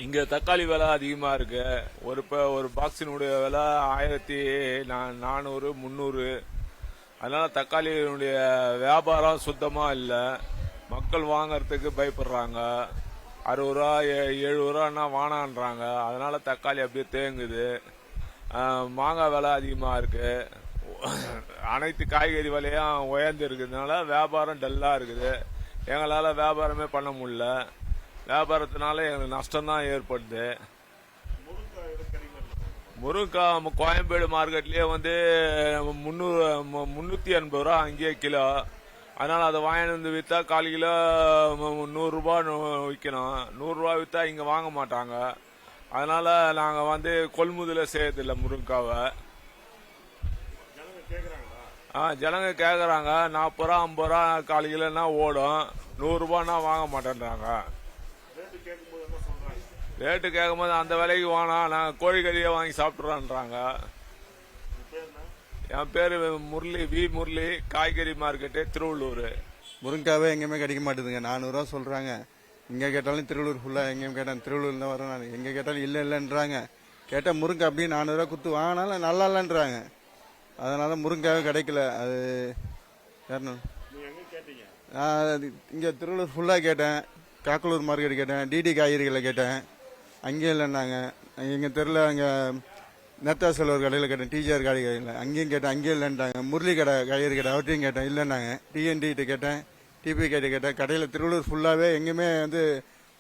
இங்க தக்காளி விலை அதிகமா இருக்கு. ஒரு பாக்ஸினுடைய விலை 1400 300. அதனால தக்காளியினுடைய வியாபாரம் சுத்தமா இல்ல. மக்கள் வாங்கறதுக்கு பயப்படுறாங்க. 60 ரூபா 70 ரூபான்னா வானான்றாங்க. அதனால தக்காளி அப்படியே தேங்குது. மாங்காய் விலை அதிகமா இருக்கு. அனைத்து காய்கறி விலையும் உயர்ந்து இருக்கிறதுனால வியாபாரம் டல்லா இருக்குது. எங்களால வியாபாரமே பண்ண முடியல. வியாபாரத்தினால எங்களுக்கு நஷ்டம் தான் ஏற்படுது. முருங்கக்காய் கோயம்பேடு மார்க்கெட்லயே 380 ரூபா அங்கேயே கிலோ. அதனால அதை வாங்கிட்டு வந்து வித்தா 1/4 கிலோ 100 ரூபாய் விற்கணும். 100 ரூபாய் வித்தா இங்க வாங்க மாட்டாங்க. அதனால நாங்க கொள்முதல செய்யறதில்ல முருங்காவை. ஜனங்க கேக்குறாங்க. 40 ரூபா 50 ரூபா 1/4 கிலோன்னா ஓடும். 100 ரூபாய்னா வாங்க மாட்டேன்றாங்க. ரேட்டு கேட்கும்போது அந்த விலைக்கு வேணாம், நாங்க கோழிக்கறியை வாங்கி சாப்பிட்றோன்றாங்க. என் பேரு முரளி, காய்கறி மார்க்கெட்டு, திருவள்ளூர். முருங்காவே எங்கேயுமே கிடைக்க மாட்டேதுங்க. 400 ரூபா சொல்றாங்க. இங்க கேட்டாலும் திருவள்ளூர் ஃபுல்லா எங்கேயும் கேட்டேன். திருவள்ளூர்ல தான் வரேன் நான். எங்க கேட்டாலும் இல்லைன்றாங்க. கேட்டா முருங்கை அப்படியே 400 ரூபா குத்து வாங்கினாலும் நல்லா இல்லைன்றாங்க. அதனால முருங்காவே கிடைக்கல. அது இங்க திருவள்ளூர் ஃபுல்லா கேட்டேன். காக்கலூர் மார்க்கெட் கேட்டேன். டிடி காய்கறிகளை கேட்டேன். அங்கேயும் இல்லைன்னாங்க. எங்க தெருல அங்க நெத்தா செல்வர் கடையில் கேட்டேன். டிஜிஆர் காய்கறிகள் அங்கேயும் கேட்டேன். அங்கேயும் இல்லைன்றாங்க. முரளி கடை காய்கறி கடை அவற்றையும் கேட்டேன். இல்லைன்னாங்க. டிஎன்டி கேட்டேன். டிபி கேட்டேன். கடையில் திருவள்ளூர் ஃபுல்லாவே எங்கேயுமே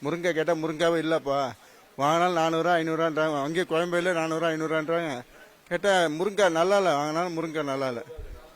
முருங்கை கேட்டால் முருங்காவே இல்லப்பா, வாங்கினாலும் 400 ரூபா 500 ரூபான்றாங்க. அங்கேயே கோயம்பேடுல 400 ரூபா 500 ரூபான்றாங்க. கேட்டால் முருங்கை நல்லா இல்லை, வாங்கினாலும் முருங்கை நல்லா இல்லை.